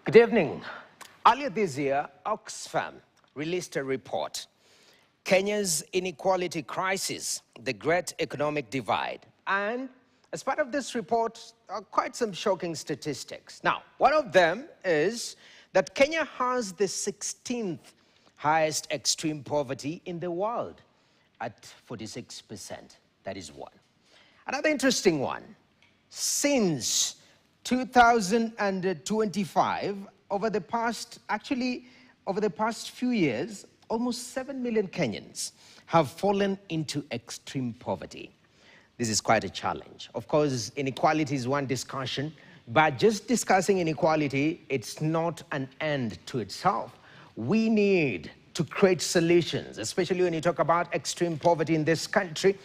Good evening. Earlier this year, Oxfam released a report, Kenya's Inequality Crisis, the Great Economic Divide. And as part of this report, quite some shocking statistics. Now, one of them is that Kenya has the 16th highest extreme poverty in the world at 46%. That is one. Another interesting one, since 2025, over the past few years, almost 7 million Kenyans have fallen into extreme poverty. This is quite a challenge. Of course, inequality is one discussion, but just discussing inequality, it's not an end to itself. We need to create solutions, especially when you talk about extreme poverty in this country.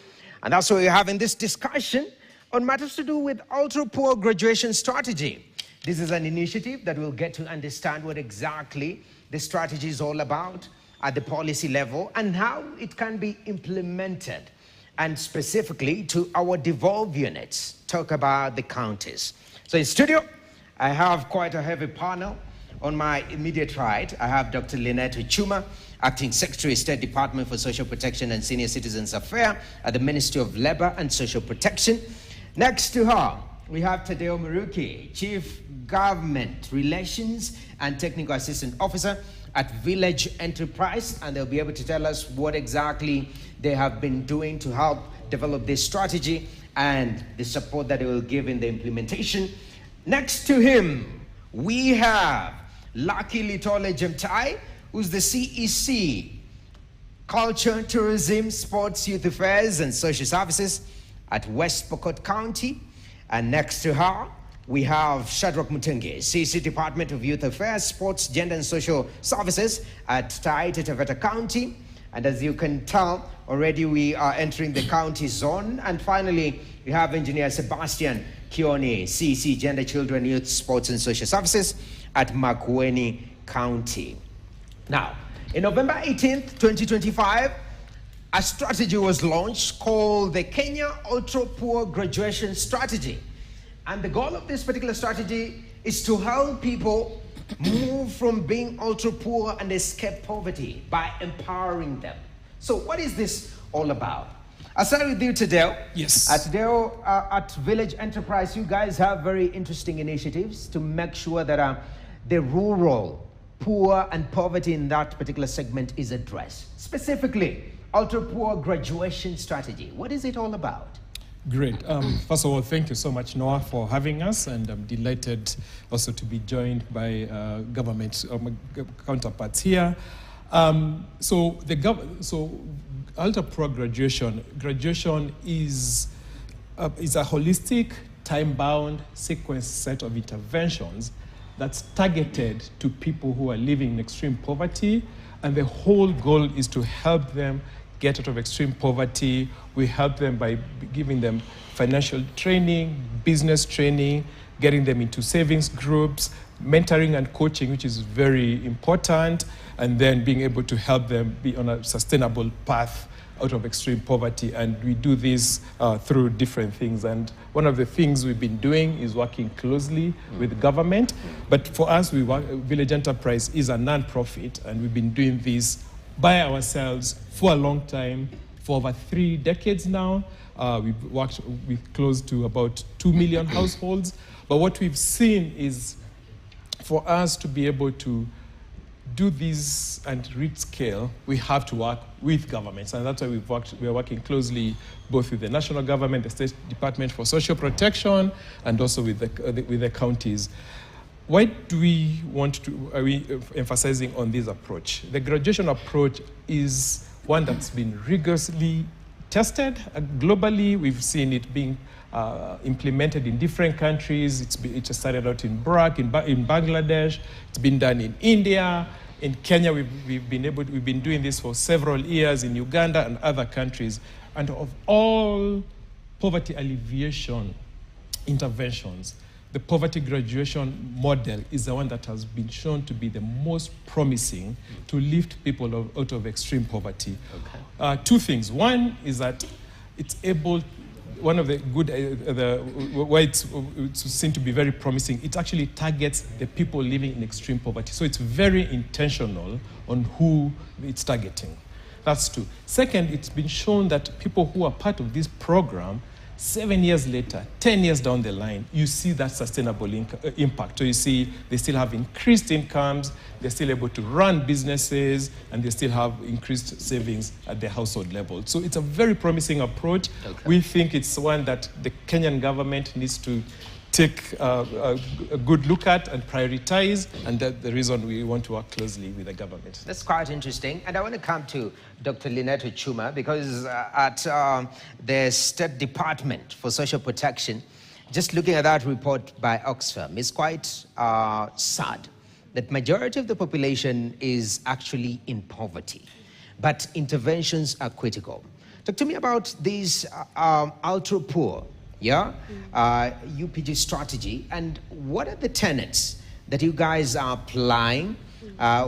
And that's why we're having this discussion on matters to do with ultra-poor graduation strategy. This is an initiative that we'll get to understand what exactly the strategy is all about at the policy level and how it can be implemented, and specifically to our devolved units, talk about the counties. So in studio, I have quite a heavy panel. On my immediate right, I have Dr. Lynette Chuma, Acting Secretary, State Department for Social Protection and Senior Citizens Affairs at the Ministry of Labor and Social Protection. Next to her, we have Tadeo Maruki, Chief Government Relations and Technical Assistant Officer at Village Enterprise, and they'll be able to tell us what exactly they have been doing to help develop this strategy and the support that they will give in the implementation. Next to him, we have Lucky Litole Jemtai, who's the CEC, Culture, Tourism, Sports, Youth Affairs, and Social Services at West Pokot County. And next to her, we have Shadrach Mutungi, CEC Department of Youth Affairs, Sports, Gender and Social Services at Taita Taveta County. And as you can tell, already we are entering the county zone. And finally, we have Engineer Sebastian Kioni, CEC Gender, Children, Youth, Sports and Social Services at Makueni County. Now, in November 18th, 2025, a strategy was launched called the Kenya Ultra-Poor Graduation Strategy. And the goal of this particular strategy is to help people move from being ultra-poor and escape poverty by empowering them. So what is this all about? I'll start with you, Tadeo. Yes. Tadeo, at Village Enterprise, you guys have very interesting initiatives to make sure that the rural, poor and poverty in that particular segment is addressed. Specifically, ultra-poor graduation strategy. What is it all about? Great. First of all, thank you so much, Noah, for having us, and I'm delighted also to be joined by government counterparts here. So ultra-poor graduation is a holistic, time-bound, sequence set of interventions that's targeted to people who are living in extreme poverty, and the whole goal is to help them get out of extreme poverty. We help them by giving them financial training, business training, getting them into savings groups, mentoring and coaching, which is very important, and then being able to help them be on a sustainable path out of extreme poverty. And we do this through different things. And one of the things we've been doing is working closely with government. But for us, Village Enterprise is a non-profit, and we've been doing this by ourselves for a long time, for over 3 decades now. We've worked with close to about 2 million households. But what we've seen is for us to be able to do this and reach scale, we have to work with governments. And that's why we are working closely both with the national government, the State Department for Social Protection, and also with the counties. Why are we emphasizing on this approach? The graduation approach is one that's been rigorously tested globally. We've seen it being implemented in different countries. It just started out in Bangladesh. It's been done in India. In Kenya, we've been doing this for several years, in Uganda and other countries. And of all poverty alleviation interventions, the poverty graduation model is the one that has been shown to be the most promising to lift people out of extreme poverty. Okay. 2 things. One is that it's able one of the good, why it's seen to be very promising, it actually targets the people living in extreme poverty. So it's very intentional on who it's targeting. That's two. Second, it's been shown that people who are part of this program, 7 years later, 10 years down the line, you see that sustainable impact. So you see they still have increased incomes, they're still able to run businesses, and they still have increased savings at the household level. So it's a very promising approach. Okay. We think it's one that the Kenyan government needs to take a good look at and prioritize, and that's the reason we want to work closely with the government. That's quite interesting. And I want to come to Dr. Lynette Chuma, because at the State Department for Social Protection, just looking at that report by Oxfam, it's quite sad that majority of the population is actually in poverty, but interventions are critical. Talk to me about these ultra poor, UPG strategy, and what are the tenets that you guys are applying?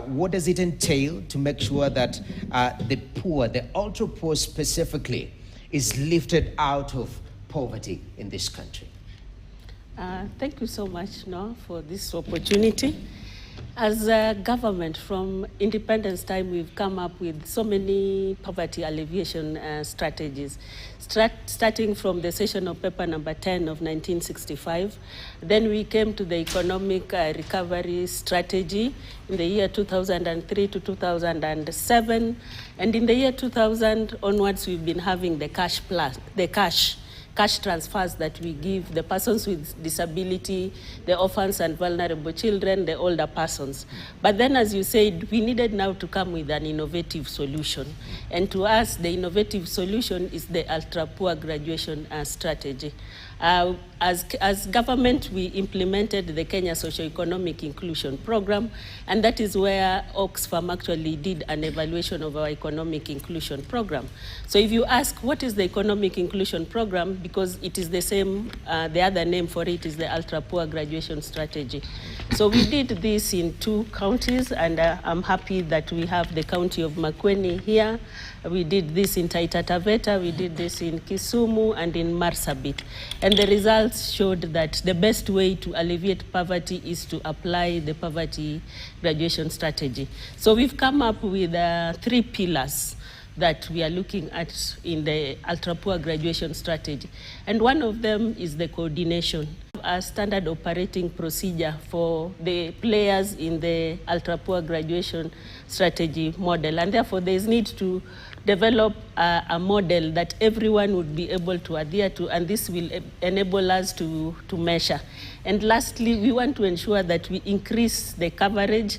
What does it entail to make sure that the poor, the ultra poor specifically, is lifted out of poverty in this country? Thank you so much, Noah, for this opportunity. As a government, from independence time, we've come up with so many poverty alleviation strategies, starting from the session of paper number 10 of 1965. Then we came to the economic recovery strategy in the year 2003 to 2007. And in the year 2000 onwards, we've been having the cash plus, the cash transfers that we give the persons with disability, the orphans and vulnerable children, the older persons. But then, as you said, we needed now to come with an innovative solution. And to us, the innovative solution is the ultra-poor graduation strategy. As government, we implemented the Kenya Socio-Economic Inclusion Program, and that is where Oxfam actually did an evaluation of our economic inclusion program. So if you ask, what is the economic inclusion program? Because it is the same, the other name for it is the ultra-poor graduation strategy. So we did this in 2 counties, and I'm happy that we have the county of Makueni here. We did this in Taita Taveta, we did this in Kisumu, and in Marsabit. And the results showed that the best way to alleviate poverty is to apply the poverty graduation strategy. So we've come up with 3 pillars that we are looking at in the ultra-poor graduation strategy. And one of them is the coordination. A standard operating procedure for the players in the ultra-poor graduation strategy model. And therefore, there is need to develop a model that everyone would be able to adhere to, and this will enable us to measure. And lastly, we want to ensure that we increase the coverage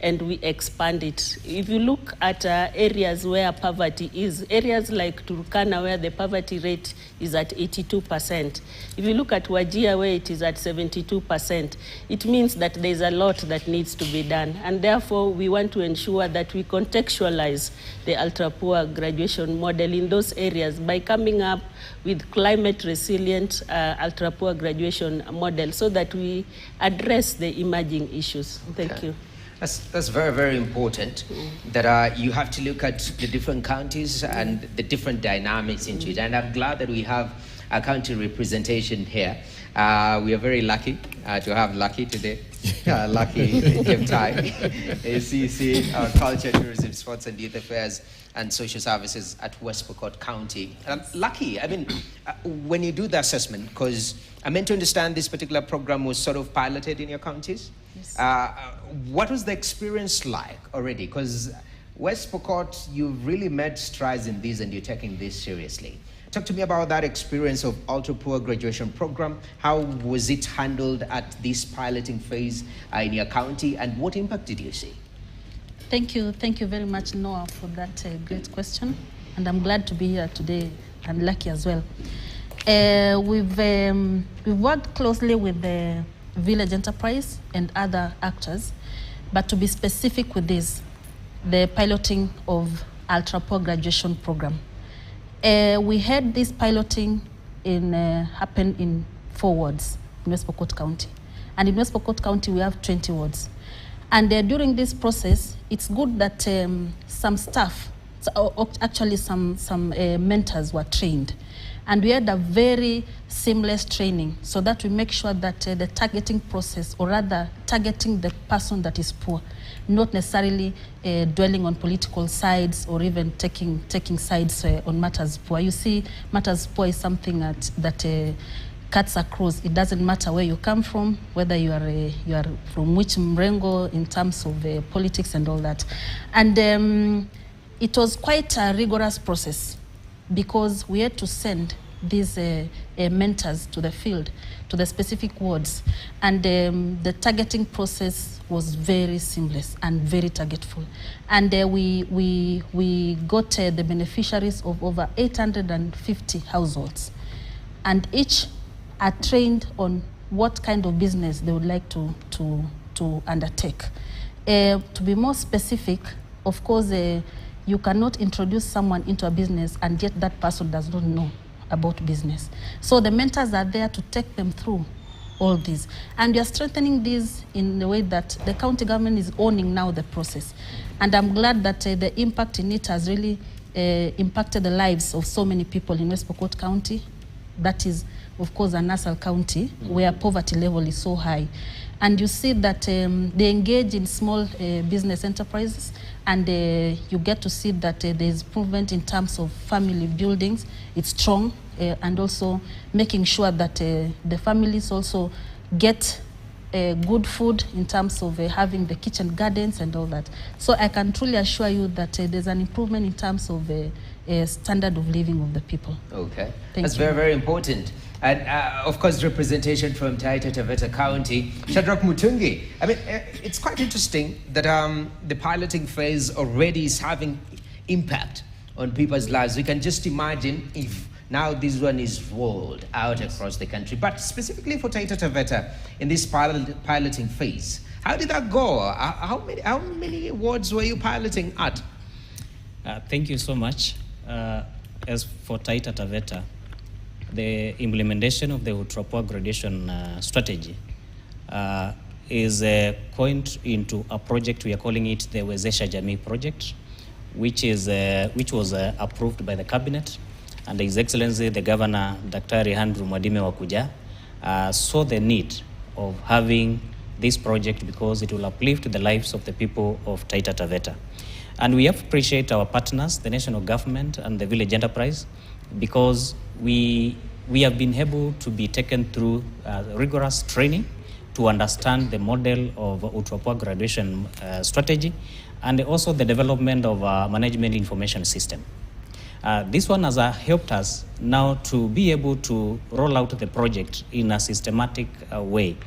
and we expand it. If you look at areas where poverty is, areas like Turkana, where the poverty rate is at 82%. If you look at Wajir, where it is at 72%, it means that there's a lot that needs to be done. And therefore, we want to ensure that we contextualize the ultra-poor graduation model in those areas by coming up with climate-resilient ultra-poor graduation model so that we address the emerging issues. Thank you. That's very, very important, that you have to look at the different counties and the different dynamics into it. And I'm glad that we have a county representation here. We are very lucky to have Lucky today. Lucky Jemtai, ACC, Culture, Tourism, Sports and Youth Affairs and Social Services at West Pokot County. Lucky, I mean, when you do the assessment, because I meant to understand this particular program was sort of piloted in your counties. Yes. What was the experience like already? Because West Pokot, you've really made strides in this and you're taking this seriously. Talk to me about that experience of ultra-poor graduation program. How was it handled at this piloting phase in your county, and what impact did you see? Thank you very much, Noah, for that great question. And I'm glad to be here today, and Lucky as well. We've worked closely with the Village Enterprise and other actors, but to be specific with this, the piloting of ultra-poor graduation program. We had this piloting happen in 4 wards in West Pokot County. And in West Pokot County, we have 20 wards. And during this process, it's good that some staff, actually some mentors were trained. And we had a very seamless training so that we make sure that the targeting process, or rather targeting the person that is poor, not necessarily dwelling on political sides or even taking sides on matters poor. You see, matters poor is something that cuts across. It doesn't matter where you come from, whether you are from which mrengo in terms of politics and all that. And it was quite a rigorous process, because we had to send these mentors to the field, to the specific wards. And the targeting process was very seamless and very targetful. And we got the beneficiaries of over 850 households. And each are trained on what kind of business they would like to undertake. To be more specific, of course, you cannot introduce someone into a business and yet that person does not know about business. So the mentors are there to take them through all this. And we are strengthening this in the way that the county government is owning now the process. And I'm glad that the impact in it has really impacted the lives of so many people in West Pokot County. That is, of course, a Nassau County, where poverty level is so high. And you see that they engage in small business enterprises, and you get to see that there is improvement in terms of family buildings. It's strong, and also making sure that the families also get good food in terms of having the kitchen gardens and all that. So I can truly assure you that there's an improvement in terms of standard of living of the people. Okay, Thank you. very, very important. And of course, representation from Taita Taveta County. Shadrach Mutungi, I mean, it's quite interesting that the piloting phase already is having impact on people's lives. We can just imagine if now this one is rolled out across the country. But specifically for Taita Taveta, in this piloting phase, how did that go? How many wards were you piloting at? Thank you so much. As for Taita Taveta, the implementation of the Utrapoa graduation strategy is coined into a project. We are calling it the Wezesha Jamii project, which was approved by the cabinet, and His Excellency the Governor, Dr. Andrew Mwadime Wakuja, saw the need of having this project because it will uplift the lives of the people of Taita Taveta. And we appreciate our partners, the national government and the village enterprise, because we have been able to be taken through rigorous training to understand the model of Utrapoa graduation strategy, and also the development of a management information system. This one has helped us now to be able to roll out the project in a systematic way.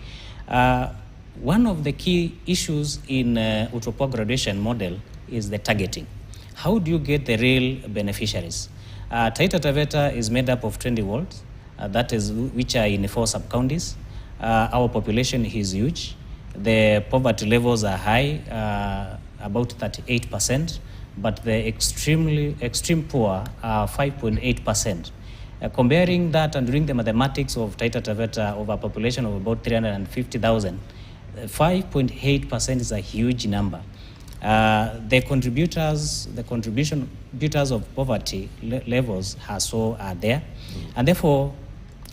One of the key issues in Utrapoa graduation model is the targeting. How do you get the real beneficiaries? Taita Taveta is made up of 20 wards, which are in 4 sub-counties. Our population is huge. The poverty levels are high, about 38%, but the extreme poor are 5.8%. Comparing that and doing the mathematics of Taita Taveta of a population of about 350,000, 5.8% is a huge number. The contributors of poverty levels are there, and therefore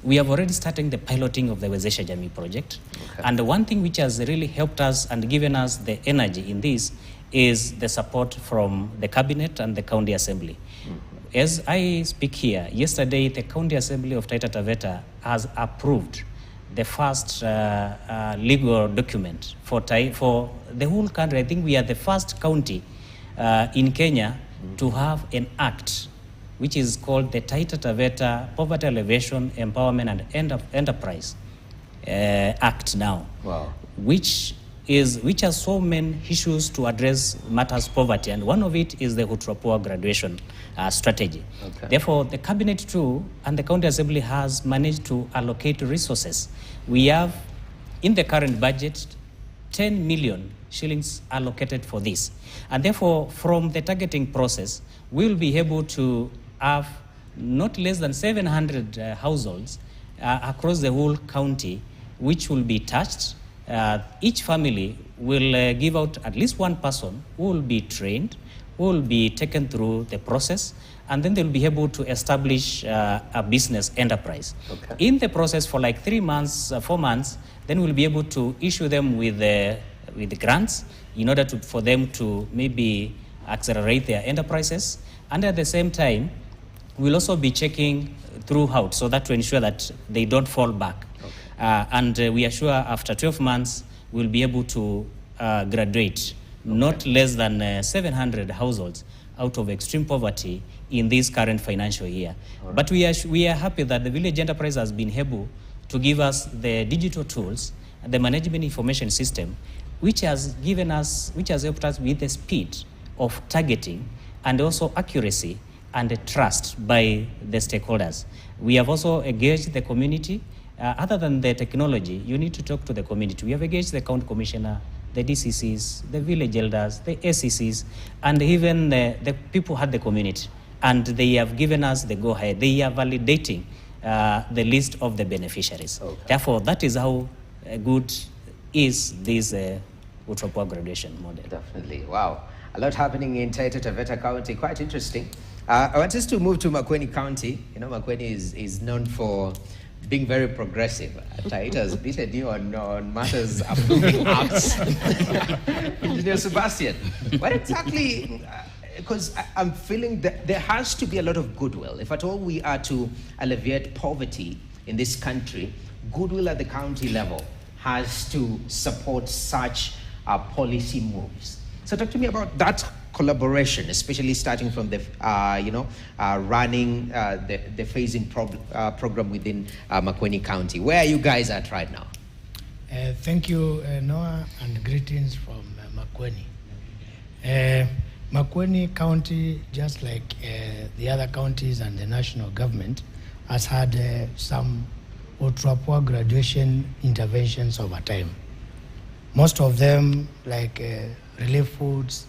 we have already started the piloting of the Wezesha Jamii project. Okay. And the one thing which has really helped us and given us the energy in this is the support from the cabinet and the county assembly. As I speak here, yesterday the county assembly of Taita Taveta has approved the first legal document for the whole country. I think we are the first county in Kenya to have an act which is called the Taita Taveta Poverty Alleviation, Empowerment and Enterprise Act now. Wow. Which has so many issues to address matters poverty, and one of it is the Utrapoa graduation strategy. Okay. Therefore, the cabinet too and the county assembly has managed to allocate resources. We have, in the current budget, 10 million shillings allocated for this. And therefore, from the targeting process, we'll be able to have not less than 700 households across the whole county, which will be touched. Each family will give out at least one person who will be trained, who will be taken through the process, and then they'll be able to establish a business enterprise. Okay. In the process for like 3 months, 4 months, then we'll be able to issue them with the grants in order for them to maybe accelerate their enterprises. And at the same time, we'll also be checking throughout so that to ensure that they don't fall back. Okay. And we are sure after 12 months, we'll be able to graduate not less than 700 households out of extreme poverty in this current financial year. Right. But we are happy that the village enterprise has been able to give us the digital tools, the management information system, which has helped us with the speed of targeting and also accuracy and the trust by the stakeholders. We have also engaged the community. Other than the technology, you need to talk to the community. We have engaged the county commissioner, the DCCs, the village elders, the SCCs, and even the people at the community. And they have given us the go-ahead. They are validating the list of the beneficiaries. Okay. Therefore, that is how good is this Utropua graduation model. Definitely. Wow. A lot happening in Taita Taveta County. Quite interesting. I want us to move to Makueni County. You know, Makueni is known for being very progressive. Taita has beaten you on matters approving acts. Engineer Sebastian, what exactly, because I'm feeling that there has to be a lot of goodwill. If at all we are to alleviate poverty in this country, goodwill at the county level has to support such policy moves. So talk to me about that collaboration, especially starting from the, running the phasing program within Makueni County. Where are you guys at right now? Thank you, Noah, and greetings from Makueni. Makueni County, just like the other counties and the national government, has had some Utropua graduation interventions over time. Most of them, like relief foods,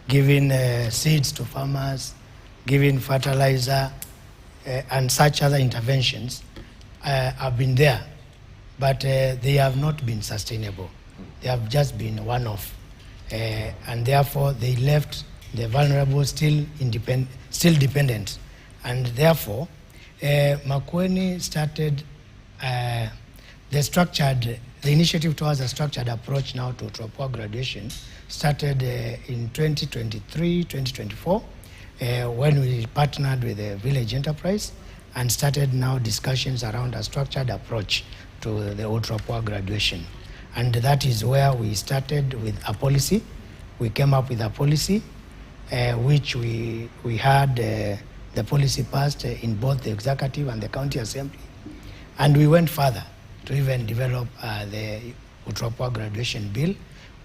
giving seeds to farmers, giving fertilizer, and such other interventions have been there, but they have not been sustainable. They have just been one-off, and therefore they left the vulnerable still dependent, and therefore Makueni started the initiative towards a structured approach now to Utropua graduation started in 2023-2024 when we partnered with the village enterprise and started now discussions around a structured approach to the Utropua graduation. And that is where we started with a policy. We came up with a policy which we had the policy passed in both the executive and the county assembly. And we went further to even develop the Utropua graduation bill,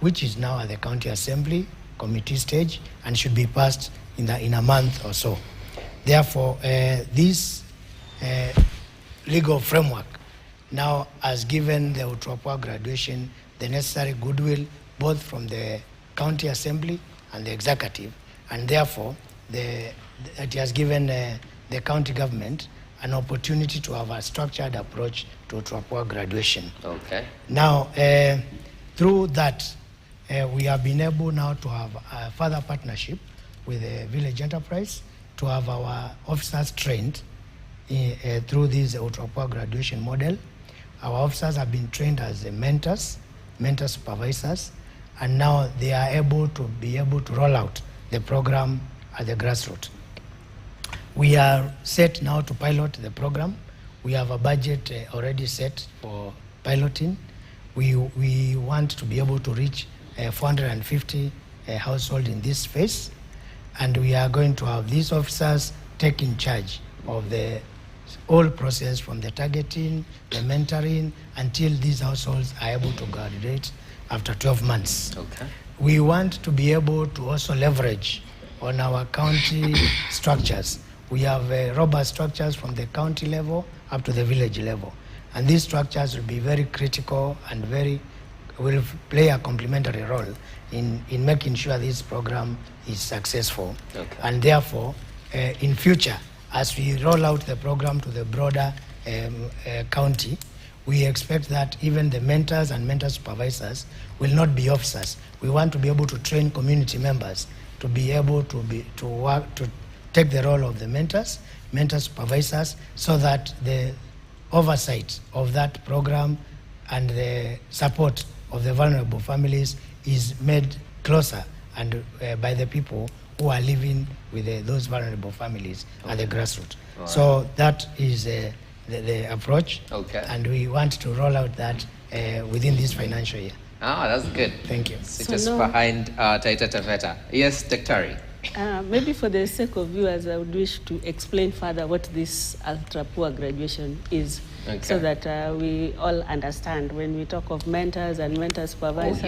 which is now at the county assembly committee stage and should be passed in a month or so. Therefore, this legal framework now has given the Utropua graduation the necessary goodwill both from the county assembly and the executive, and therefore it has given the county government an opportunity to have a structured approach to Utropua graduation. Okay. Now, through that, we have been able now to have a further partnership with the village enterprise to have our officers trained through this Utropua graduation model. Our officers have been trained as mentors, mentor supervisors, and now they are able to roll out the program at the grassroots. We are set now to pilot the program. We have a budget already set for piloting. We want to be able to reach 450 households in this phase, and we are going to have these officers taking charge of the whole process from the targeting, the mentoring, until these households are able to graduate after 12 months. Okay. We want to be able to also leverage on our county structures. We have robust structures from the county level up to the village level. And these structures will be very critical and will play a complementary role in making sure this program is successful. Okay. And therefore, in future, as we roll out the program to the broader county, we expect that even the mentors and mentor supervisors will not be officers. We want to be able to train community members to be able to take the role of the mentors, mentor supervisors, so that the oversight of that program and the support of the vulnerable families is made closer and by the people who are living with those vulnerable families at the grassroots. Right. So that is the approach, and we want to roll out that within this financial year. Ah, that's good. Thank you. So just behind Taita Taveta. Yes, Dr. Maybe for the sake of viewers, I would wish to explain further what this ultra-poor graduation is, so that we all understand when we talk of mentors and mentor supervisors.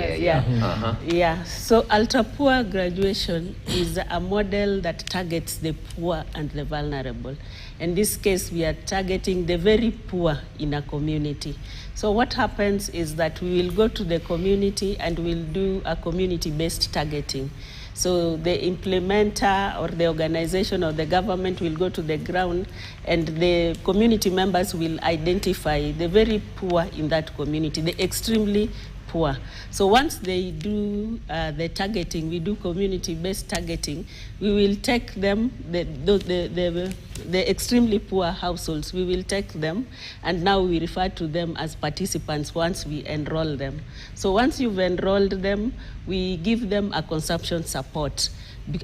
So ultra-poor graduation is a model that targets the poor and the vulnerable. In this case, we are targeting the very poor in a community. So what happens is that we will go to the community and we'll do a community-based targeting. So the implementer or the organization or the government will go to the ground, and the community members will identify the very poor in that community, the extremely poor. So once they do the targeting, we do community-based targeting, we will take them, the extremely poor households, we will take them, and now we refer to them as participants once we enroll them. So once you've enrolled them, we give them a consumption support.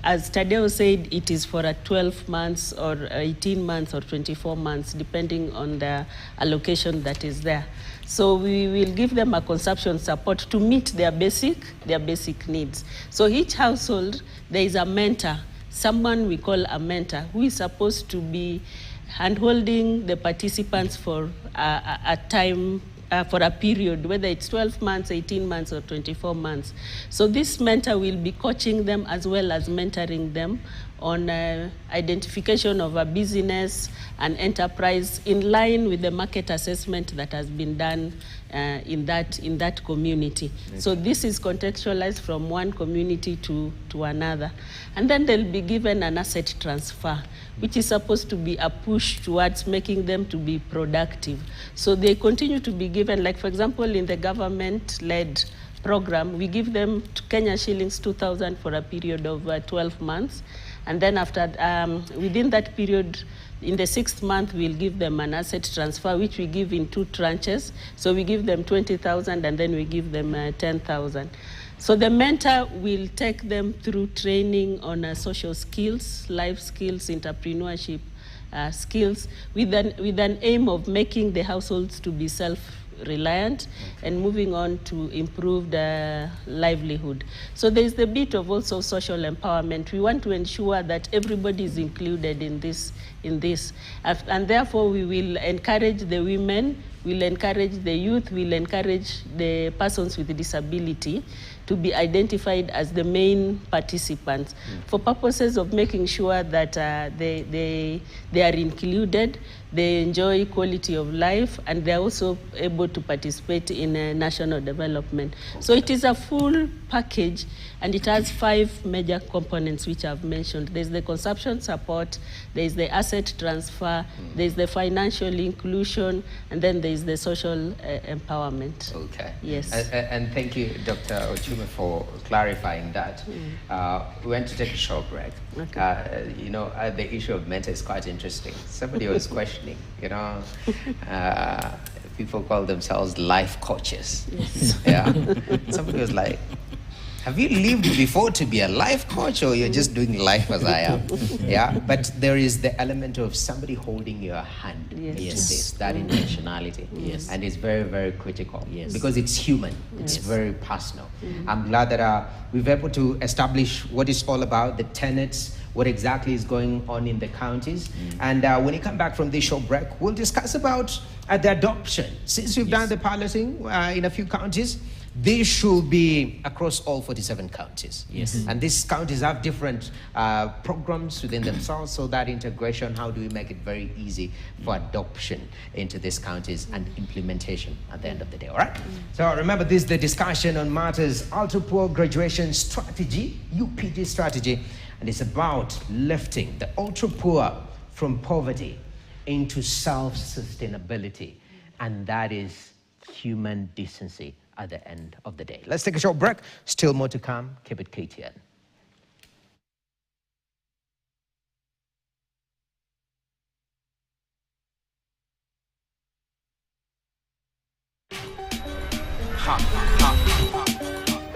As Tadeo said, it is for a 12 months or 18 months or 24 months, depending on the allocation that is there. So we will give them a consumption support to meet their basic needs. So each household, there is a mentor, someone we call a mentor, who is supposed to be handholding the participants for a time, for a period, whether it's 12 months, 18 months, or 24 months. So this mentor will be coaching them as well as mentoring them on identification of a business and enterprise in line with the market assessment that has been done in that community. Okay. So this is contextualized from one community to another. And then they'll be given an asset transfer, which is supposed to be a push towards making them to be productive. So they continue to be given, like for example, in the government-led program, we give them Kenya shillings 2,000 for a period of 12 months. And then after, within that period, in the 6th month, we'll give them an asset transfer, which we give in 2 tranches. So we give them 20,000 and then we give them 10,000. So the mentor will take them through training on social skills, life skills, entrepreneurship skills, with an aim of making the households to be self-reliant and moving on to improved livelihood. So there's the bit of also social empowerment. We want to ensure that everybody is included in this. And therefore we will encourage the women, we'll encourage the youth, we'll encourage the persons with disability to be identified as the main participants for purposes of making sure that they are included, they enjoy quality of life, and they're also able to participate in national development. So it is a full package, and it has 5 major components which I've mentioned. There's the consumption support, there's the asset transfer, there's the financial inclusion, and then there's the social empowerment. Okay. Yes. And thank you, Dr. Ochume, for clarifying that. We went to take a short break. Okay. The issue of mentor is quite interesting. Somebody was questioning, people call themselves life coaches. Yes. Yeah. Somebody was like, have you lived before to be a life coach, or you're just doing life as I am? Yeah, but there is the element of somebody holding your hand into this, that intentionality. Yes. And it's very, very critical because it's human, it's very personal. I'm glad that we've been able to establish what it's all about, the tenets, what exactly is going on in the counties. And when you come back from this short break, we'll discuss about the adoption. Since we've done the piloting in a few counties, this should be across all 47 counties. Yes. And these counties have different programs within themselves, so that integration, how do we make it very easy for adoption into these counties and implementation at the end of the day, all right? So remember, this is the discussion on matters ultra-poor graduation strategy, UPG strategy, and it's about lifting the ultra-poor from poverty into self-sustainability, and that is human decency at the end of the day. Let's take a short break. Still more to come. Keep it KTN.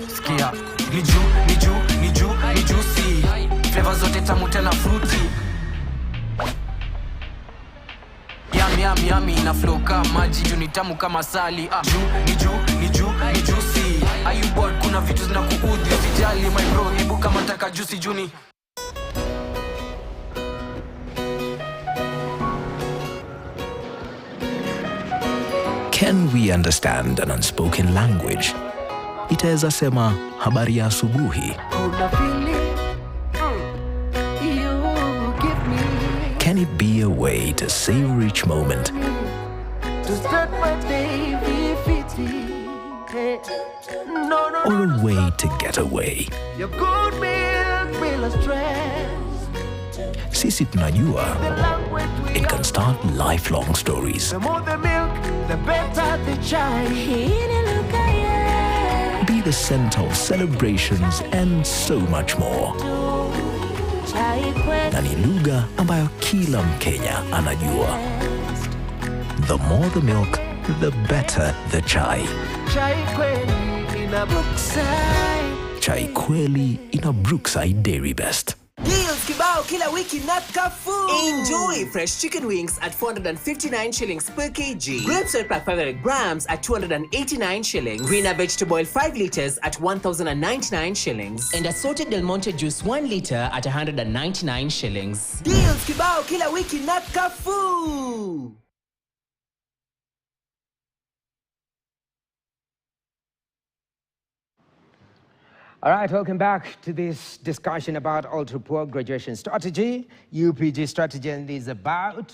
Skia, ni juicy. Flavor zote tamu tena fruity. Yummy na flow kama maji, juu ni tamu kama sali. Ni juicy. Are you bored? Kuna vitu zinakuudhi, usijali my bro, hebu kama nataka juicy juni. Can we understand an unspoken language? Itaweza sema habari ya asubuhi. Can it be a way to savor each moment? Or a way to get away? Sisi tunajua, it can start lifelong stories. The more the milk, the better the chai. Be the center of celebrations and so much more. Na ni lugha ambayo kila Mkenya anajua. The more the milk, the better the chai. Chai kweli ina Brookside. Chai kweli ina Brookside Dairy Best. Deals kibao kila wiki na Carrefour. Enjoy fresh chicken wings at 459 shillings per kg. Grapes oil pack 500 grams at 289 shillings. Greener vegetable oil 5 liters at 1,099 shillings. And assorted Del Monte juice 1 liter at 199 shillings. Deals kibao kila wiki na Carrefour. All right, welcome back to this discussion about ultra-poor graduation strategy. UPG strategy is about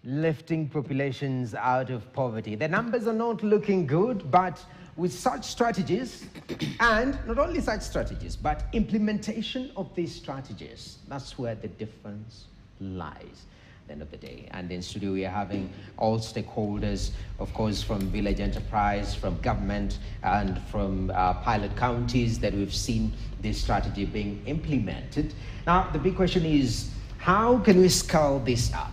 lifting populations out of poverty. The numbers are not looking good, but with such strategies, and not only such strategies, but implementation of these strategies, that's where the difference lies. End of the day. And in studio we are having all stakeholders, of course, from village enterprise, from government, and from pilot counties that we've seen this strategy being implemented. Now the big question is, how can we scale this up?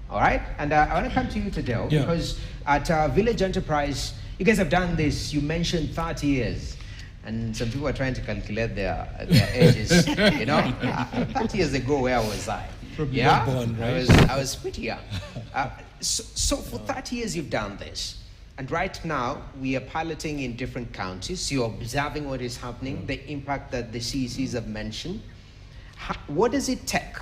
All right, and I want to come to you today, because at village enterprise you guys have done this. You mentioned 30 years, and some people are trying to calculate their ages. You know, 30 years ago, where was I? Yeah, born, right? I was pretty young. So for 30 years you've done this, and right now we are piloting in different counties. You're observing what is happening, the impact that the CECs have mentioned. What does it take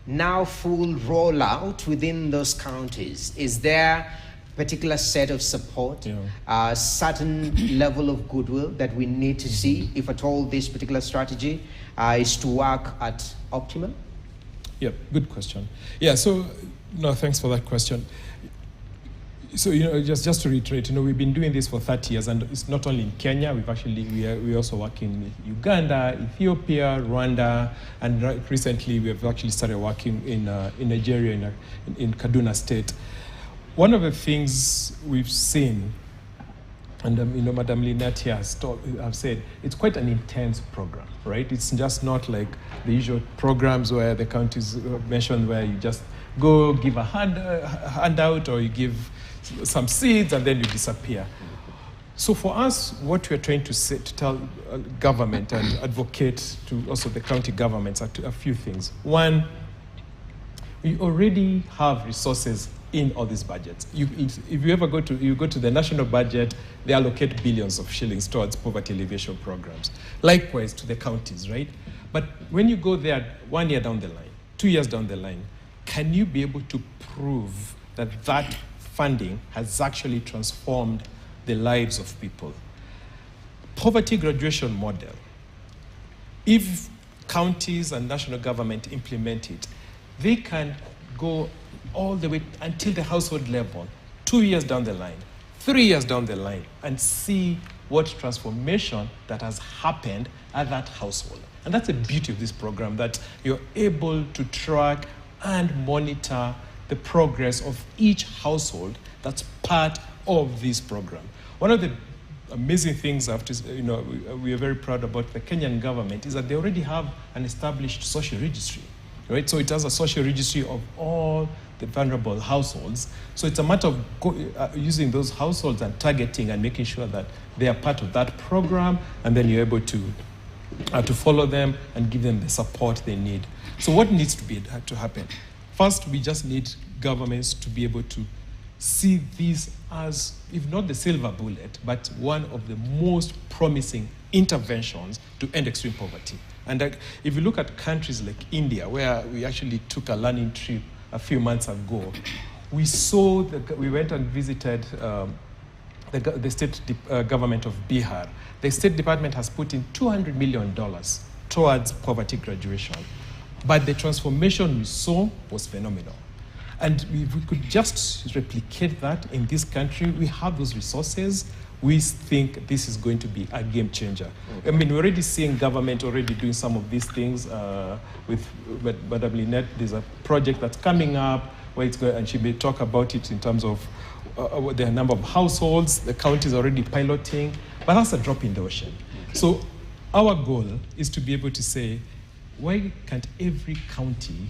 now? Full rollout within those counties? Is there a particular set of support, a certain level of goodwill that we need to see if at all this particular strategy is to work at optimum? Yeah, good question. Yeah, so no, thanks for that question. So just to reiterate, we've been doing this for 30 years, and it's not only in Kenya. We also work in Uganda, Ethiopia, Rwanda, and recently we have actually started working in Nigeria, in Kaduna State. One of the things we've seen, and Madam Lynette here have said, it's quite an intense program, right? It's just not like the usual programs where the counties mentioned where you just go give a handout or you give some seeds and then you disappear. So for us, what we're trying to tell government and advocate to also the county governments are a few things. One, we already have resources in all these budgets. If you ever go to the national budget, they allocate billions of shillings towards poverty alleviation programs. Likewise to the counties, right? But when you go there 1 year down the line, 2 years down the line, can you be able to prove that that funding has actually transformed the lives of people? Poverty graduation model, if counties and national government implement it, they can go all the way until the household level, 2 years down the line, 3 years down the line, and see what transformation that has happened at that household. And that's the beauty of this program, that you're able to track and monitor the progress of each household that's part of this program. One of the amazing things we are very proud about the Kenyan government is that they already have an established social registry. right? So it has a social registry of all the vulnerable households. So it's a matter of using those households and targeting and making sure that they are part of that program, and then you're able to follow them and give them the support they need. So what needs to happen? First, we just need governments to be able to see this as, if not the silver bullet, but one of the most promising interventions to end extreme poverty. And if you look at countries like India, where we actually took a learning trip a few months ago, we went and visited the state government of Bihar. The State Department has put in $200 million towards poverty graduation. But the transformation we saw was phenomenal. And if we could just replicate that in this country, we have those resources, we think this is going to be a game changer. I mean, we're already seeing government already doing some of these things with Madam Lynette. There's a project that's coming up where it's going, and she may talk about it in terms of the number of households, the county is already piloting, but that's a drop in the ocean. So our goal is to be able to say, why can't every county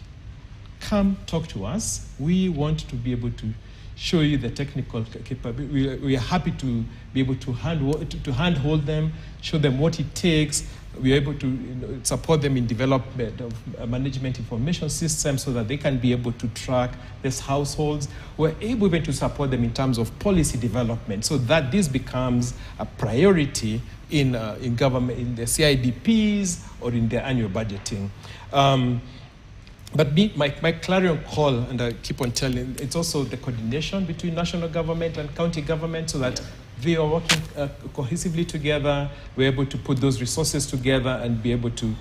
come talk to us? We want to be able to show you the technical capability. We are happy to be able to handhold them, show them what it takes. We are able to support them in development of management information systems so that they can be able to track these households. We're able even to support them in terms of policy development so that this becomes a priority in government, in the CIDPs or in their annual budgeting. But my clarion call, and I keep on telling, it's also the coordination between national government and county government so that they are working cohesively together. We're able to put those resources together and be able to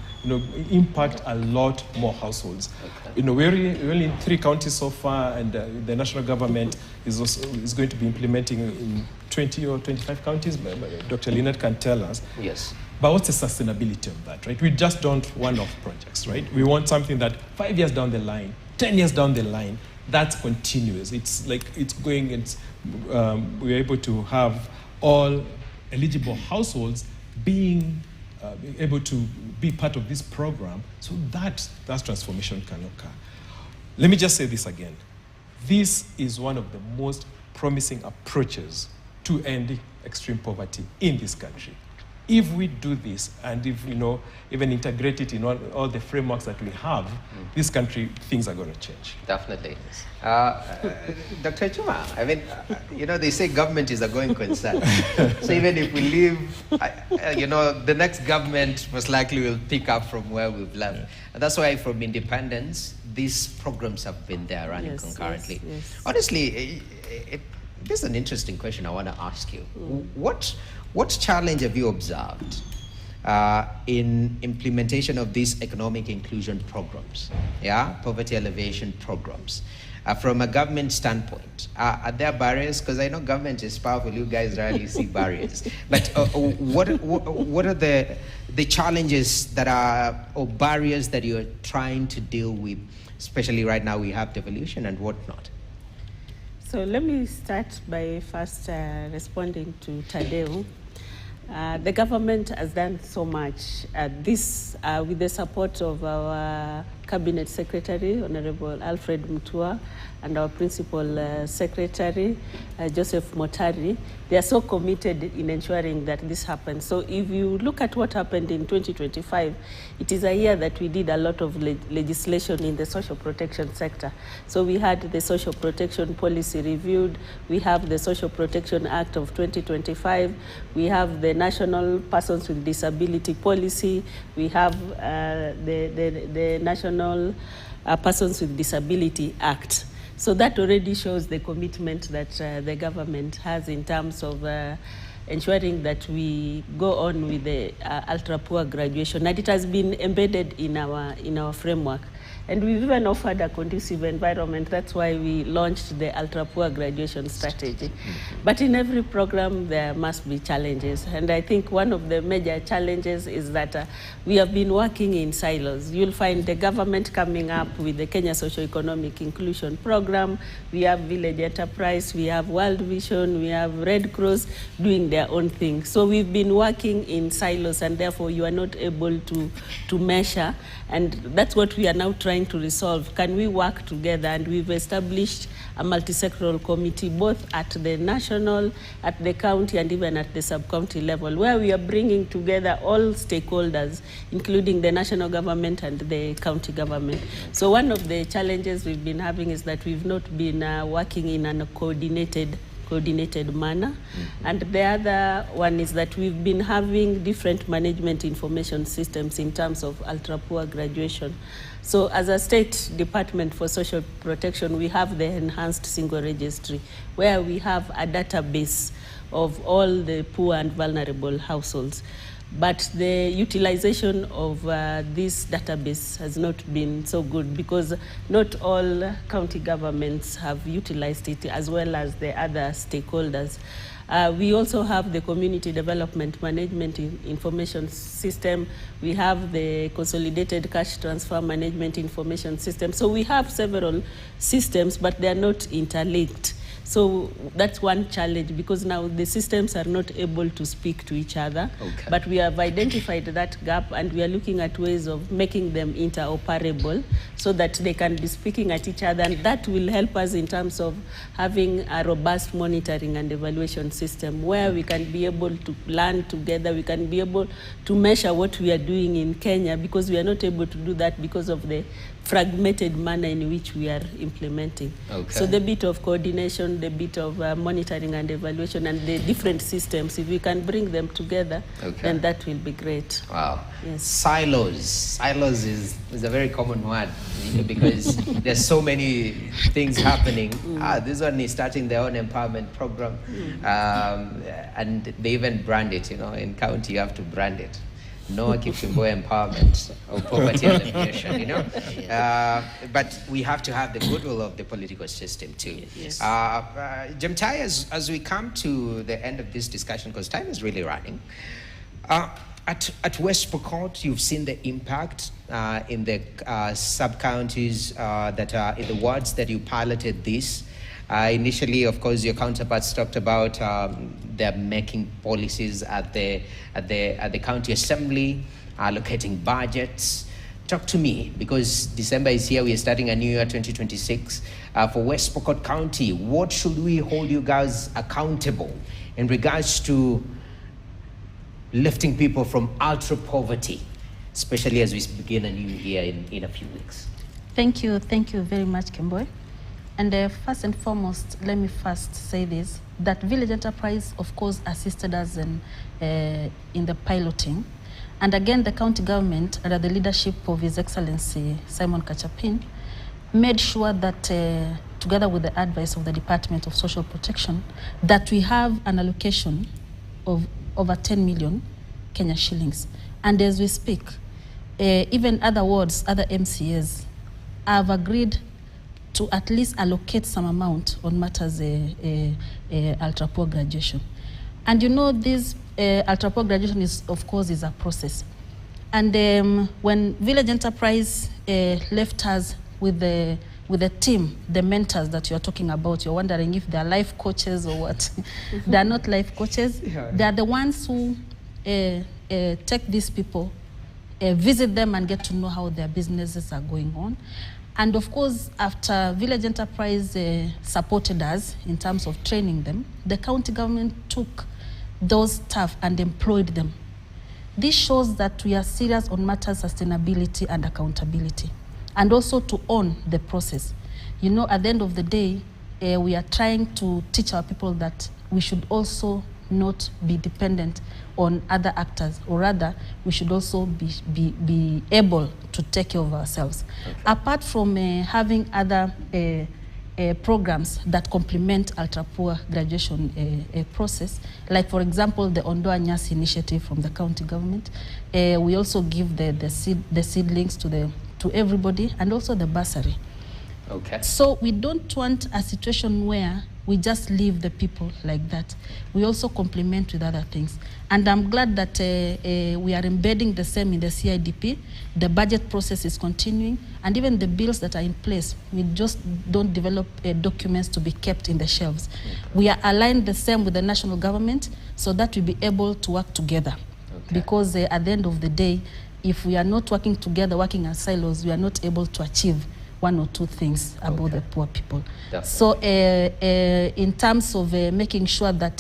impact a lot more households. Okay. We're only in 3 counties so far, and the national government is going to be implementing in 20 or 25 counties. Dr. Lynette can tell us. Yes. But what's the sustainability of that, right? We just don't one-off projects, right? We want something that 5 years down the line, 10 years down the line, that's continuous. It's like we're able to have all eligible households being able to be part of this program, so that transformation can occur. Let me just say this again. This is one of the most promising approaches to ending extreme poverty in this country. If we do this, and if even integrate it in all the frameworks that we have, this country, things are going to change. Definitely. Dr. Chuma, I mean, they say government is a going concern. So even if we leave, the next government most likely will pick up from where we've left. Yeah. And that's why from independence, these programs have been there running concurrently. Yes. Honestly, this is an interesting question I want to ask you. What challenge have you observed in implementation of these economic inclusion programs, poverty alleviation programs? From a government standpoint, are there barriers? Because I know government is powerful, you guys rarely see barriers. But what are the challenges that are, or barriers that you're trying to deal with, especially right now we have devolution and whatnot? So let me start by first responding to Tadeu. The government has done so much. This, with the support of our Cabinet Secretary, Honorable Alfred Mutua, and our Principal Secretary, Joseph Motari, they are so committed in ensuring that this happens. So if you look at what happened in 2025, it is a year that we did a lot of legislation in the social protection sector. So we had the social protection policy reviewed, we have the Social Protection Act of 2025, we have the National Persons with Disability Policy, we have the National Persons with Disability Act. So that already shows the commitment that the government has in terms of ensuring that we go on with the ultra-poor graduation. And it has been embedded in our framework. And we've even offered a conducive environment. That's why we launched the ultra-poor graduation strategy. But in every program, there must be challenges. And I think one of the major challenges is that we have been working in silos. You'll find the government coming up with the Kenya Socio-Economic Inclusion Program. We have Village Enterprise, we have World Vision, we have Red Cross doing their own thing. So we've been working in silos, and therefore you are not able to measure. And that's what we are now trying trying to resolve. Can we work together? And we've established a multi-sectoral committee, both at the national, at the county, and even at the sub-county level, where we are bringing together all stakeholders, including the national government and the county government. So one of the challenges we've been having is that we've not been working in a coordinated manner. And the other one is that we've been having different management information systems in terms of ultra-poor graduation. So as a State Department for Social Protection, we have the enhanced single registry, where we have a database of all the poor and vulnerable households. But the utilization of this database has not been so good, because not all county governments have utilized it, as well as the other stakeholders. We also have the Community Development Management Information System. We have the Consolidated Cash Transfer Management Information System. So we have several systems, but they are not interlinked. So that's one challenge, because now the systems are not able to speak to each other. Okay. But we have identified that gap, and we are looking at ways of making them interoperable so that they can be speaking at each other. And that will help us in terms of having a robust monitoring and evaluation system, where we can be able to learn together. We can be able to measure what we are doing in Kenya, because we are not able to do that because of the fragmented manner in which we are implementing. Okay. So the bit of coordination, the bit of monitoring and evaluation, and the different systems, if we can bring them together, then that will be great. Wow. Yes. Silos is a very common word, because there's so many things happening. This one is starting their own empowerment program, and they even brand it. In county you have to brand it. Noah Kipchumboy empowerment or poverty elimination, but we have to have the goodwill of the political system too. Yes. Jemtai, as we come to the end of this discussion, because time is really running, at West Pokot, you've seen the impact in the sub-counties that are in the wards that you piloted this. Initially, of course, your counterparts talked about they're making policies at the county assembly, allocating budgets. Talk to me, because December is here. We are starting a new year, 2026. For West Pokot County, what should we hold you guys accountable in regards to lifting people from ultra poverty, especially as we begin a new year in a few weeks? Thank you very much, Kimboy. And first and foremost, let me first say this, that Village Enterprise, of course, assisted us in the piloting. And again, the county government, under the leadership of His Excellency Simon Kachapin, made sure that, together with the advice of the Department of Social Protection, that we have an allocation of over 10 million Kenya shillings. And as we speak, even other wards, other MCAs have agreed to at least allocate some amount on matters ultra-poor graduation. And this ultra-poor graduation is, of course, is a process. And when Village Enterprise left us with the team, the mentors that you're talking about, you're wondering if they're life coaches or what. They're not life coaches. Yeah. They're the ones who take these people, visit them and get to know how their businesses are going on. And of course, after Village Enterprise supported us in terms of training them, the county government took those staff and employed them. This shows that we are serious on matters sustainability and accountability, and also to own the process. At the end of the day, we are trying to teach our people that we should also not be dependent on other actors, or rather, we should also be able to take care of ourselves. Okay. Apart from having other programs that complement ultra-poor graduation process, like for example, the Ondoa Nyasi initiative from the county government, we also give the seedlings to everybody, and also the bursary. Okay. So we don't want a situation where we just leave the people like that. We also complement with other things. And I'm glad that we are embedding the same in the CIDP. The budget process is continuing, and even the bills that are in place, we just don't develop documents to be kept in the shelves. Okay. We are aligned the same with the national government so that we be able to work together. Okay. Because at the end of the day, if we are not working together, working as silos, we are not able to achieve one or two things about the poor people. Definitely. So in terms of making sure that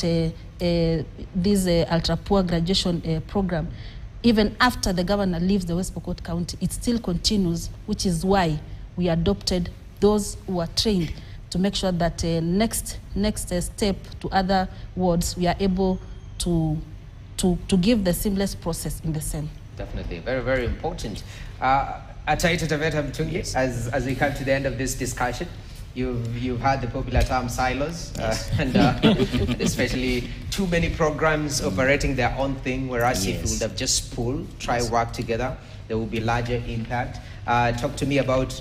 this ultra-poor graduation program, even after the governor leaves the West Pokot County, it still continues, which is why we adopted those who are trained to make sure that next step to other wards, we are able to give the seamless process in the same. Definitely, very, very important. At Taita Taveta, Mtungi, Yes. as we come to the end of this discussion, you've heard the popular term silos, and especially too many programs operating their own thing, whereas if you would have just pooled, work together, there will be larger impact. Talk to me about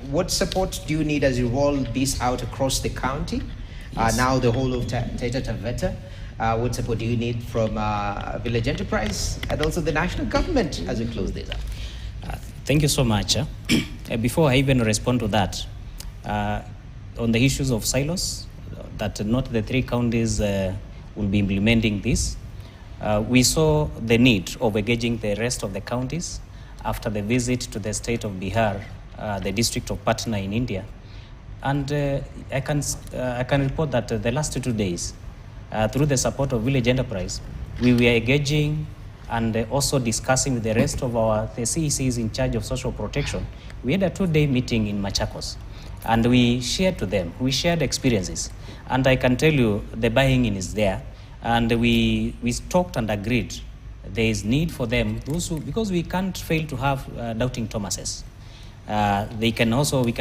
what support do you need as you roll this out across the county? Now the whole of Taita Taveta. What support do you need from Village Enterprise and also the national government as we close this up? Thank you so much. Before I even respond to that, on the issues of silos, that not the 3 counties will be implementing this, we saw the need of engaging the rest of the counties after the visit to the state of Bihar, the district of Patna in India. And I can report that the last 2 days, through the support of Village Enterprise, we were engaging and also discussing with the rest of the CECs in charge of social protection. We had a 2-day meeting in Machakos, and we shared to them, we shared experiences. And I can tell you the buying in is there, and we talked and agreed there is need for them, because we can't fail to have doubting Thomases. We can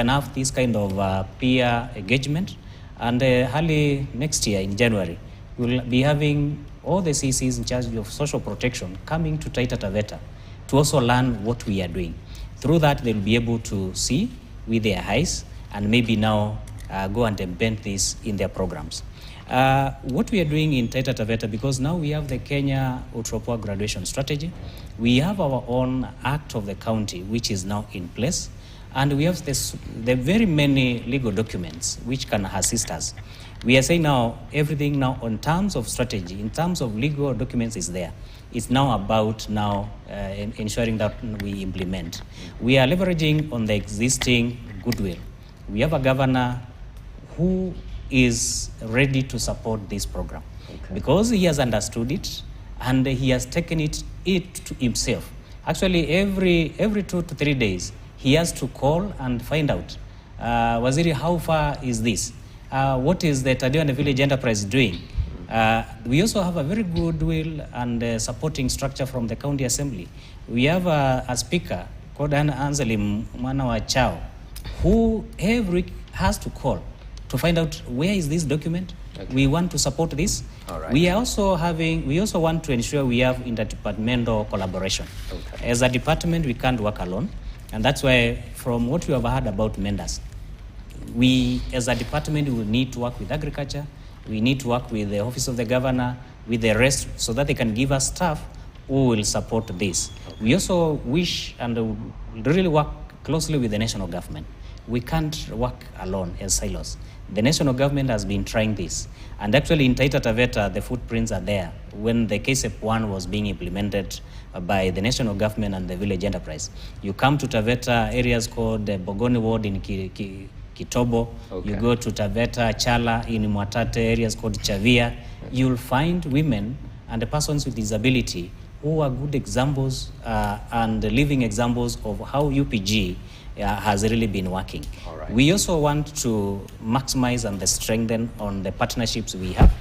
have this kind of peer engagement, and early next year in January, we'll be having all the CCs in charge of social protection coming to Taita Taveta to also learn what we are doing. Through that, they'll be able to see with their eyes and maybe now go and embed this in their programs. What we are doing in Taita Taveta, because now we have the Kenya Ultra-Poor Graduation Strategy, we have our own act of the county, which is now in place, and we have the very many legal documents which can assist us. We are saying now, everything now in terms of strategy, in terms of legal documents is there. It's now about ensuring that we implement. We are leveraging on the existing goodwill. We have a governor who is ready to support this program because he has understood it and he has taken it to himself. Actually, every 2 to 3 days, he has to call and find out, Waziri, how far is this? What is the Tadeo and the Village Enterprise doing? We also have a very good will and supporting structure from the county assembly. We have a speaker called Anzali Manawa Chao, who every week has to call to find out where is this document. We want to support this. All right. We also want to ensure we have interdepartmental collaboration. As a department, we can't work alone, and that's why from what we have heard about Mendas, we as a department will need to work with agriculture, we need to work with the office of the governor, with the rest, so that they can give us staff who will support this. We also wish and really work closely with the national government. We can't work alone as silos. The national government has been trying this. And actually in Taita Taveta, the footprints are there. When the KSEP 1 was being implemented by the national government and the Village Enterprise, you come to Taveta, areas called the Bogoni Ward in Kitobo, you go to Taveta, Chala, in Mwatate, areas called Chavia, you'll find women and persons with disability who are good examples and living examples of how UPG has really been working. We also want to maximize and strengthen on the partnerships we have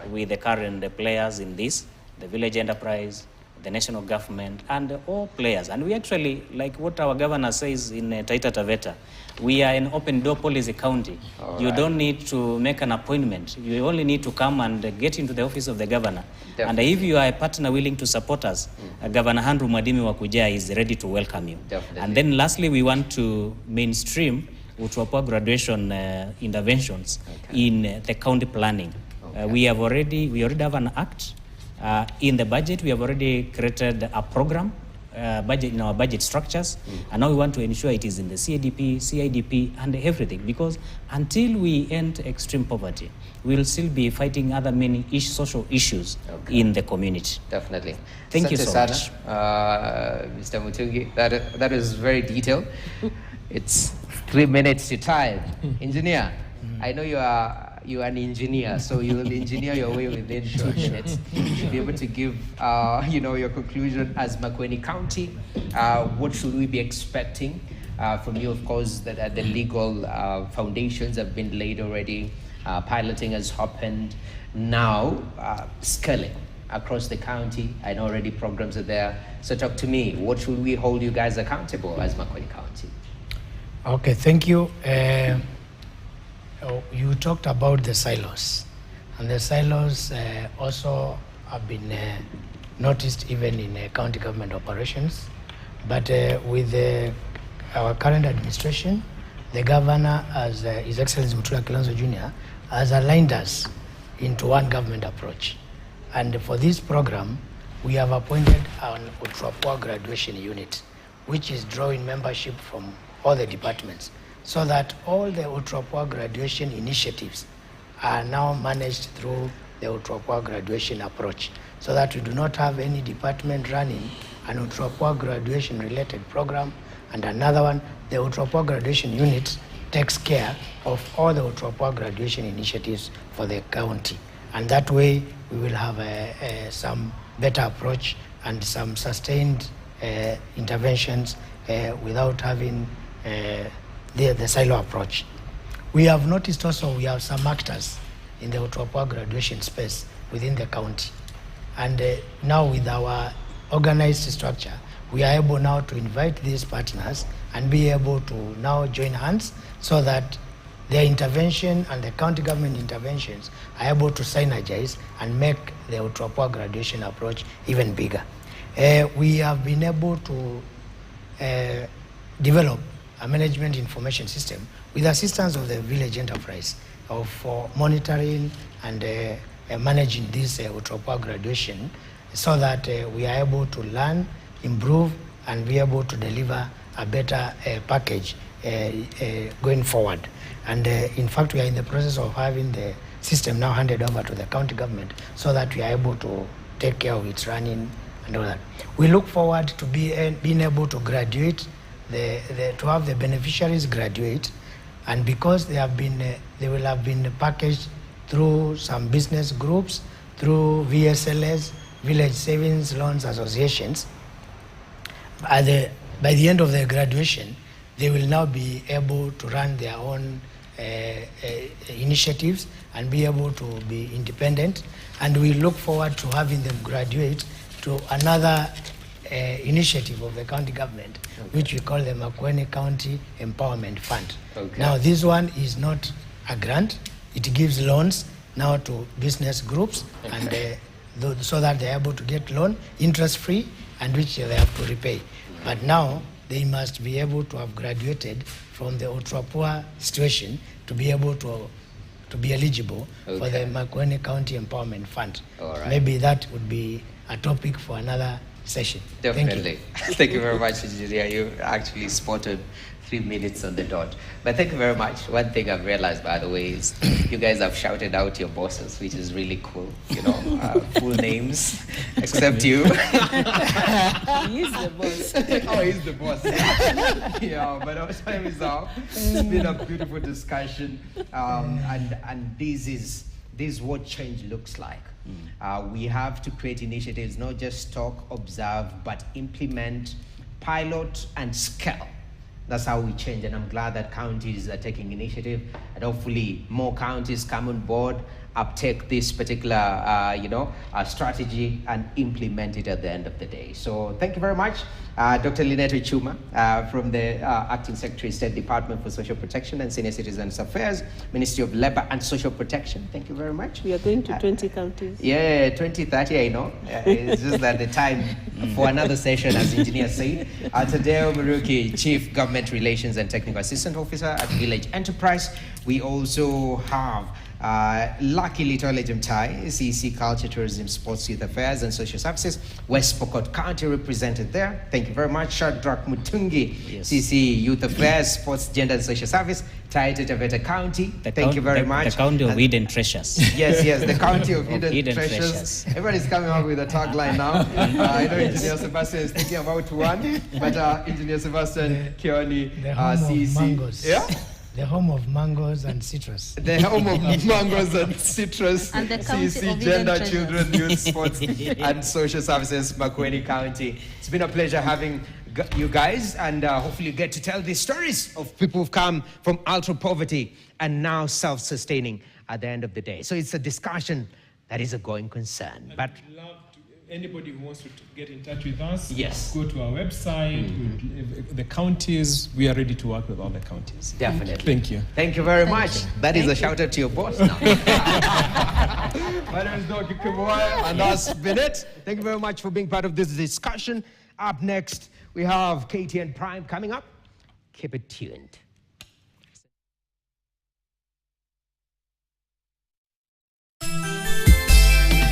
with the current players in this, the Village Enterprise, the national government, and all players. And we actually, like what our governor says in Taita Taveta, we are an open door policy county. You don't need to make an appointment. You only need to come and get into the office of the governor. And if you are a partner willing to support us, Governor Andrew Mwadimi Wakuja is ready to welcome you. And then lastly, we want to mainstream Ultra-Poor graduation interventions in the county planning. We already have an act. In the budget, we have already created a program budget in our budget structures, and now we want to ensure it is in the CADP, CIDP, and everything. Because until we end extreme poverty, we will still be fighting other many social issues in the community. Definitely. Thank you so much, Mr. Mutungi. That is very detailed. It's 3 minutes to time. Engineer, I know you are an engineer, so you will engineer your way within 2 minutes. You should be able to give, your conclusion as Makueni County. What should we be expecting from you? Of course, that the legal foundations have been laid already. Piloting has happened. Now, scaling across the county. I know already programs are there. So talk to me. What should we hold you guys accountable as Makueni County? Okay, thank you. You talked about the silos, and the silos also have been noticed even in county government operations. But with our current administration, the governor, as His Excellency Mutula Kilonzo Jr., has aligned us into one government approach. And for this program, we have appointed an Utrapua graduation unit, which is drawing membership from all the departments, so that all the Utrapua graduation initiatives are now managed through the Utrapua graduation approach, so that we do not have any department running an Utrapua graduation related program and another one. The Utrapua graduation unit takes care of all the Utrapua graduation initiatives for the county, and that way we will have some better approach and some sustained interventions without having the silo approach. We have noticed also we have some actors in the Utrapua graduation space within the county. And now with our organized structure, we are able now to invite these partners and be able to now join hands so that their intervention and the county government interventions are able to synergize and make the Utrapua graduation approach even bigger. We have been able to develop a management information system with assistance of the village enterprise for monitoring and managing this Utrapua graduation, so that we are able to learn, improve, and be able to deliver a better package going forward. And in fact, we are in the process of having the system now handed over to the county government so that we are able to take care of its running and all that. We look forward to being able to graduate, to have the beneficiaries graduate, and because they will have been packaged through some business groups, through VSLS, Village Savings Loans Associations. By the end of their graduation, they will now be able to run their own initiatives and be able to be independent. And we look forward to having them graduate to another initiative of the county government, which we call the Makueni County Empowerment Fund. Now, this one is not a grant. It gives loans now to business groups, and so that they're able to get loan interest-free, and which they have to repay. But now they must be able to have graduated from the Utrapua situation to be able to be eligible for the Makueni County Empowerment Fund. Maybe that would be a topic for another session. Definitely. Thank you very much, Engineer. You actually spotted 3 minutes on the dot. But thank you very much. One thing I've realized, by the way, is you guys have shouted out your bosses, which is really cool. You know, full names, except you. He is the boss. Oh, he's the boss. Yeah, but our time is up. It's been a beautiful discussion. And this is what change looks like. We have to create initiatives, not just talk, observe, but implement, pilot, and scale. That's how we change, and I'm glad that counties are taking initiative, and hopefully more counties come on board, uptake this particular strategy and implement it at the end of the day. So thank you very much. Dr. Lynette Chuma from the Acting Secretary, State Department for Social Protection and Senior Citizens Affairs, Ministry of Labor and Social Protection. Thank you very much. We are going to 20 counties. Yeah, 2030, I know. It's just that the time for another session, as Engineer said. Tadeo Muruki, Chief Government Relations and Technical Assistant Officer at Village Enterprise. We also have Lucky Little Ejimtai, CEC Culture, Tourism, Sports, Youth Affairs and Social Services, West Pokot County represented there. Thank you very much. Shadrach Mutungi, Yes. CEC Youth Affairs, Sports, Gender and Social Service, Taita Taveta County. Thank you very much. The county of hidden treasures. Yes, the county of hidden, hidden treasures. treasures. Everyone is coming up with a tagline now. I know Engineer Sebastian is thinking about one, but Engineer Sebastian Kioni, The home of CEC. mangoes. Yeah? The home of mangoes and citrus. The home of mangoes and citrus, And the county CEC of Gender, hidden Children, Youth, Sports and Social Services, Makueni County. It's been a pleasure having you guys, and hopefully you get to tell these stories of people who've come from ultra poverty and now self-sustaining at the end of the day. So it's a discussion that is a going concern. But I'd love to, anybody who wants to get in touch with us, Yes. go to our website. The counties, we are ready to work with all the counties. definitely. Thank you. Thank you very much. That is a shout out to your boss now. My name is Doki Kiboya, and that's been it. Thank you very much for being part of this discussion. Up next, we have KTN Prime coming up. Keep it tuned.